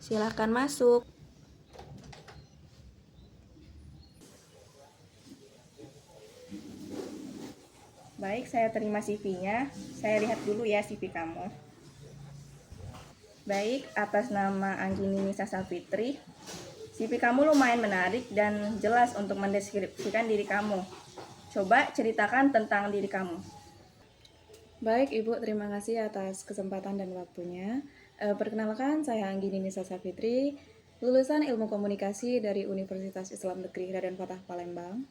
Silahkan masuk. Baik, saya terima CV-nya. Saya lihat dulu ya CV kamu. Baik, atas nama Anggini Nisa Safitri, CV kamu lumayan menarik dan jelas untuk mendeskripsikan diri kamu. Coba ceritakan tentang diri kamu. Baik Ibu, terima kasih atas kesempatan dan waktunya. Perkenalkan, saya Anggini Nisa Safitri, lulusan Ilmu Komunikasi dari Universitas Islam Negeri Raden Fatah Palembang.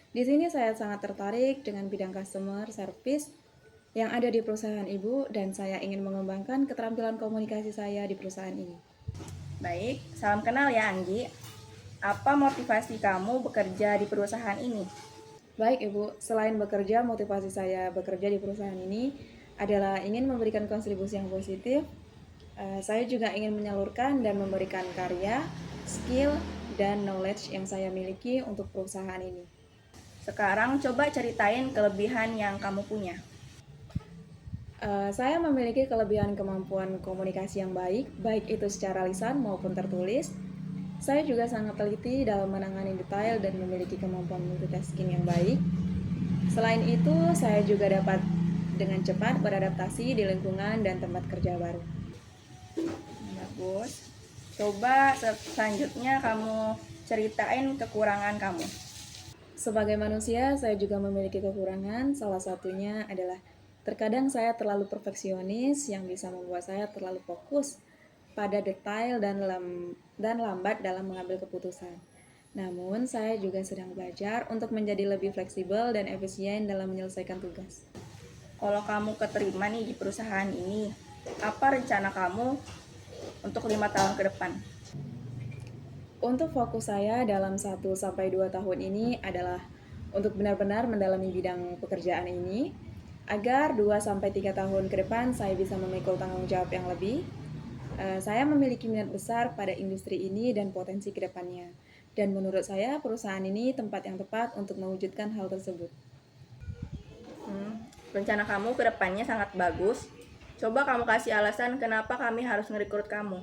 Di sini saya sangat tertarik dengan bidang customer service yang ada di perusahaan Ibu dan saya ingin mengembangkan keterampilan komunikasi saya di perusahaan ini. Baik, salam kenal ya Anggi. Apa motivasi kamu bekerja di perusahaan ini? Baik Ibu, selain bekerja, motivasi saya bekerja di perusahaan ini adalah ingin memberikan kontribusi yang positif. Saya juga ingin menyalurkan dan memberikan karya, skill, dan knowledge yang saya miliki untuk perusahaan ini. Sekarang coba ceritain kelebihan yang kamu punya. Saya memiliki kelebihan kemampuan komunikasi yang baik, baik itu secara lisan maupun tertulis. Saya juga sangat teliti dalam menangani detail dan memiliki kemampuan multitasking yang baik. Selain itu, saya juga dapat dengan cepat beradaptasi di lingkungan dan tempat kerja baru. Bagus. Coba selanjutnya kamu ceritain kekurangan kamu. Sebagai manusia, saya juga memiliki kekurangan. Salah satunya adalah terkadang saya terlalu perfeksionis yang bisa membuat saya terlalu fokus pada detail dan lambat dalam mengambil keputusan. Namun, saya juga sedang belajar untuk menjadi lebih fleksibel dan efisien dalam menyelesaikan tugas. Kalau kamu keterima nih di perusahaan ini, apa rencana kamu untuk 5 tahun ke depan? Untuk fokus saya dalam 1-2 tahun ini adalah untuk benar-benar mendalami bidang pekerjaan ini, agar 2-3 tahun ke depan saya bisa memikul tanggung jawab yang lebih. Saya memiliki minat besar pada industri ini dan potensi ke depannya. Dan menurut saya perusahaan ini tempat yang tepat untuk mewujudkan hal tersebut. Rencana kamu ke depannya sangat bagus. Coba kamu kasih alasan kenapa kami harus ngerekrut kamu.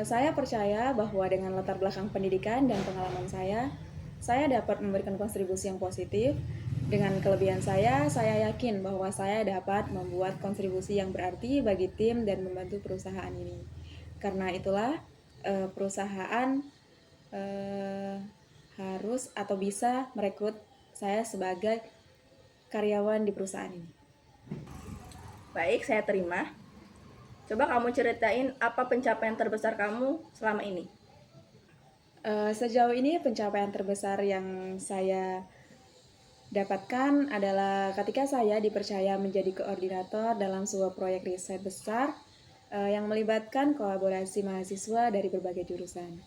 Saya percaya bahwa dengan latar belakang pendidikan dan pengalaman saya dapat memberikan kontribusi yang positif. Dengan kelebihan saya yakin bahwa saya dapat membuat kontribusi yang berarti bagi tim dan membantu perusahaan ini. Karena itulah perusahaan harus atau bisa merekrut saya sebagai karyawan di perusahaan ini. Baik, saya terima. Coba kamu ceritain apa pencapaian terbesar kamu selama ini. Sejauh ini pencapaian terbesar yang saya dapatkan adalah ketika saya dipercaya menjadi koordinator dalam sebuah proyek riset besar yang melibatkan kolaborasi mahasiswa dari berbagai jurusan.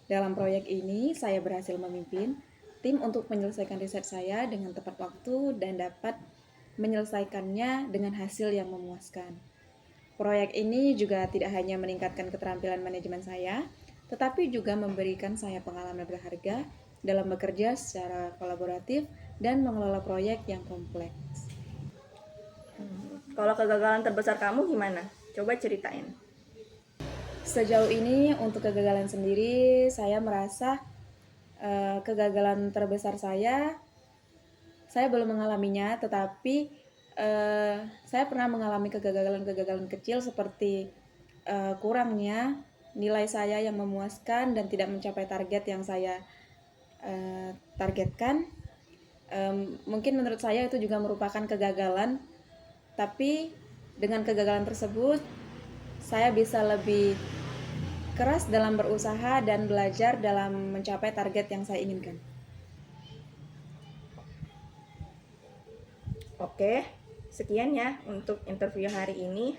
Dalam proyek ini, saya berhasil memimpin tim untuk menyelesaikan riset saya dengan tepat waktu dan dapat menyelesaikannya dengan hasil yang memuaskan. Proyek ini juga tidak hanya meningkatkan keterampilan manajemen saya, tetapi juga memberikan saya pengalaman berharga dalam bekerja secara kolaboratif dan mengelola proyek yang kompleks. Kalau kegagalan terbesar kamu gimana? Coba ceritain. Sejauh ini untuk kegagalan sendiri, saya merasa kegagalan terbesar saya belum mengalaminya, tetapi saya pernah mengalami kegagalan-kegagalan kecil seperti kurangnya nilai saya yang memuaskan dan tidak mencapai target yang saya targetkan. Mungkin menurut saya itu juga merupakan kegagalan, tapi dengan kegagalan tersebut saya bisa lebih keras dalam berusaha dan belajar dalam mencapai target yang saya inginkan. Oke, sekian ya untuk interview hari ini.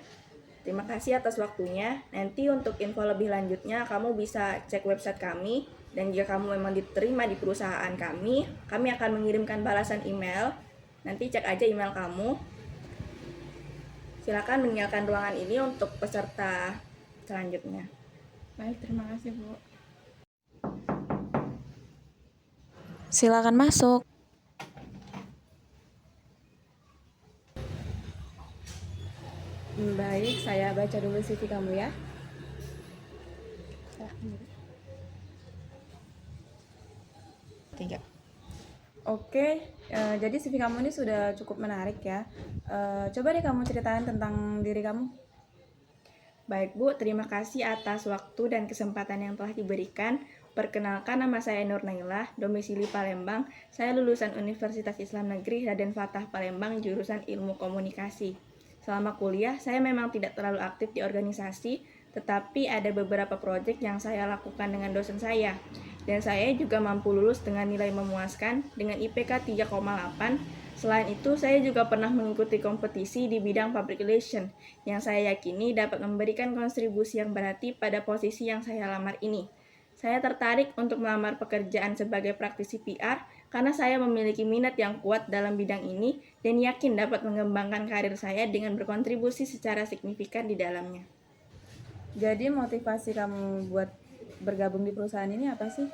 Terima kasih atas waktunya. Nanti untuk info lebih lanjutnya kamu bisa cek website kami. Dan jika kamu memang diterima di perusahaan kami akan mengirimkan balasan email. Nanti cek aja email kamu. Silakan meninggalkan ruangan ini untuk peserta selanjutnya. Baik, terima kasih Bu. Silakan masuk. Baik, saya baca dulu CV kamu ya. Silahkan, Bu. 3. Oke, jadi CV kamu ini sudah cukup menarik ya. Coba deh kamu ceritain tentang diri kamu. Baik Bu, terima kasih atas waktu dan kesempatan yang telah diberikan. Perkenalkan, nama saya Nur Nailah, domisili Palembang. Saya lulusan Universitas Islam Negeri Raden Fatah Palembang, jurusan Ilmu Komunikasi. Selama kuliah, saya memang tidak terlalu aktif di organisasi, tetapi ada beberapa proyek yang saya lakukan dengan dosen saya. Dan saya juga mampu lulus dengan nilai memuaskan dengan IPK 3,8. Selain itu, saya juga pernah mengikuti kompetisi di bidang public relation yang saya yakini dapat memberikan kontribusi yang berarti pada posisi yang saya lamar ini. Saya tertarik untuk melamar pekerjaan sebagai praktisi PR karena saya memiliki minat yang kuat dalam bidang ini dan yakin dapat mengembangkan karir saya dengan berkontribusi secara signifikan di dalamnya. Jadi motivasi kamu buat bergabung di perusahaan ini apa sih?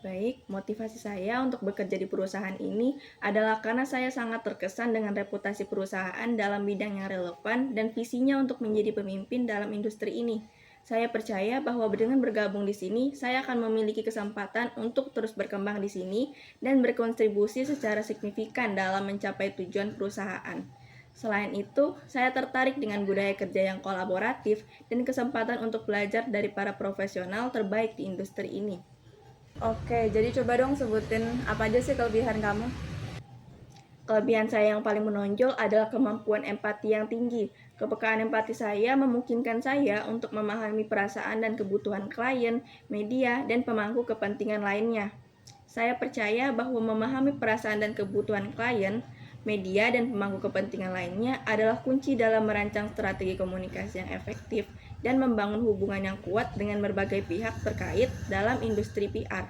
Baik, motivasi saya untuk bekerja di perusahaan ini adalah karena saya sangat terkesan dengan reputasi perusahaan dalam bidang yang relevan dan visinya untuk menjadi pemimpin dalam industri ini. Saya percaya bahwa dengan bergabung di sini, saya akan memiliki kesempatan untuk terus berkembang di sini dan berkontribusi secara signifikan dalam mencapai tujuan perusahaan. Selain itu, saya tertarik dengan budaya kerja yang kolaboratif dan kesempatan untuk belajar dari para profesional terbaik di industri ini. Oke, jadi coba dong sebutin apa aja sih kelebihan kamu? Kelebihan saya yang paling menonjol adalah kemampuan empati yang tinggi. Kepekaan empati saya memungkinkan saya untuk memahami perasaan dan kebutuhan klien, media, dan pemangku kepentingan lainnya. Saya percaya bahwa memahami perasaan dan kebutuhan klien, media, dan pemangku kepentingan lainnya adalah kunci dalam merancang strategi komunikasi yang efektif dan membangun hubungan yang kuat dengan berbagai pihak terkait dalam industri PR.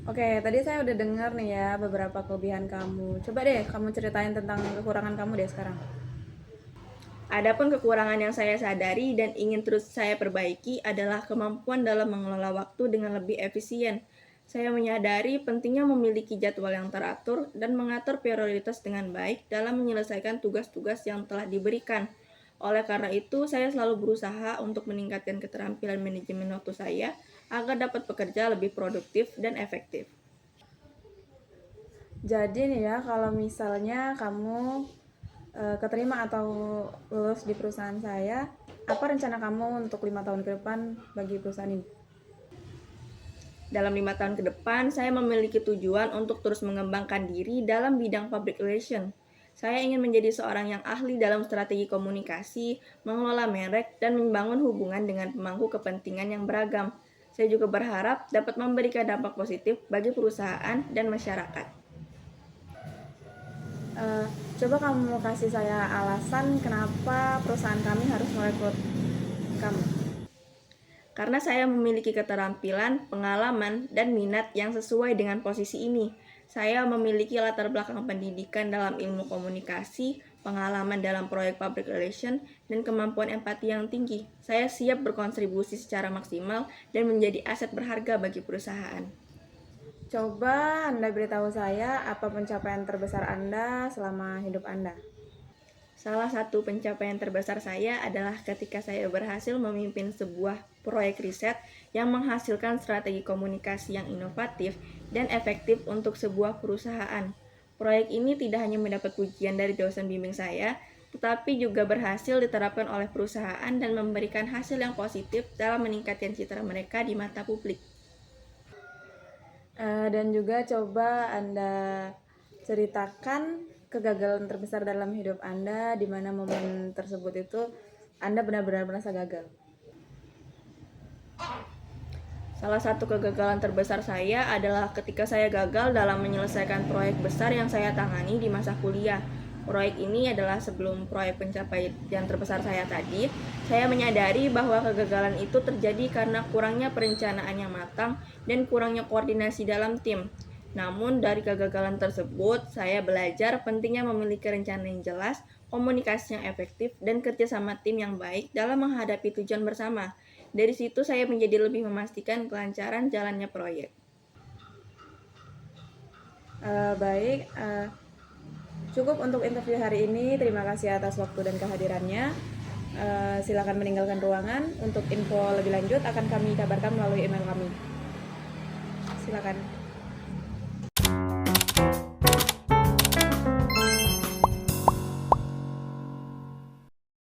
Oke, tadi saya udah dengar nih ya beberapa kelebihan kamu. Coba deh kamu ceritain tentang kekurangan kamu deh sekarang. Adapun kekurangan yang saya sadari dan ingin terus saya perbaiki adalah kemampuan dalam mengelola waktu dengan lebih efisien. Saya menyadari pentingnya memiliki jadwal yang teratur dan mengatur prioritas dengan baik dalam menyelesaikan tugas-tugas yang telah diberikan. Oleh karena itu, saya selalu berusaha untuk meningkatkan keterampilan manajemen waktu saya agar dapat bekerja lebih produktif dan efektif. Jadi nih ya, kalau misalnya kamu keterima atau lulus di perusahaan saya, apa rencana kamu untuk 5 tahun ke depan bagi perusahaan ini? Dalam 5 tahun ke depan, saya memiliki tujuan untuk terus mengembangkan diri dalam bidang public relation. Saya ingin menjadi seorang yang ahli dalam strategi komunikasi, mengelola merek, dan membangun hubungan dengan pemangku kepentingan yang beragam. Saya juga berharap dapat memberikan dampak positif bagi perusahaan dan masyarakat. Coba kamu kasih saya alasan kenapa perusahaan kami harus merekrut kamu. Karena saya memiliki keterampilan, pengalaman, dan minat yang sesuai dengan posisi ini. Saya memiliki latar belakang pendidikan dalam ilmu komunikasi, pengalaman dalam proyek public relation, dan kemampuan empati yang tinggi. Saya siap berkontribusi secara maksimal dan menjadi aset berharga bagi perusahaan. Coba Anda beritahu saya apa pencapaian terbesar Anda selama hidup Anda. Salah satu pencapaian terbesar saya adalah ketika saya berhasil memimpin sebuah proyek riset yang menghasilkan strategi komunikasi yang inovatif dan efektif untuk sebuah perusahaan. Proyek ini tidak hanya mendapat pujian dari dosen bimbing saya, tetapi juga berhasil diterapkan oleh perusahaan dan memberikan hasil yang positif dalam meningkatkan citra mereka di mata publik. Dan juga coba Anda ceritakan kegagalan terbesar dalam hidup Anda, di mana momen tersebut itu Anda benar-benar merasa gagal. Salah satu kegagalan terbesar saya adalah ketika saya gagal dalam menyelesaikan proyek besar yang saya tangani di masa kuliah. Proyek ini adalah sebelum proyek pencapaian terbesar saya tadi. Saya menyadari bahwa kegagalan itu terjadi karena kurangnya perencanaan yang matang dan kurangnya koordinasi dalam tim. Namun dari kegagalan tersebut, saya belajar pentingnya memiliki rencana yang jelas, komunikasi yang efektif, dan kerjasama tim yang baik dalam menghadapi tujuan bersama. Dari situ saya menjadi lebih memastikan kelancaran jalannya proyek. Baik, cukup untuk interview hari ini. Terima kasih atas waktu dan kehadirannya. Silakan meninggalkan ruangan. Untuk info lebih lanjut akan kami kabarkan melalui email kami. Silakan.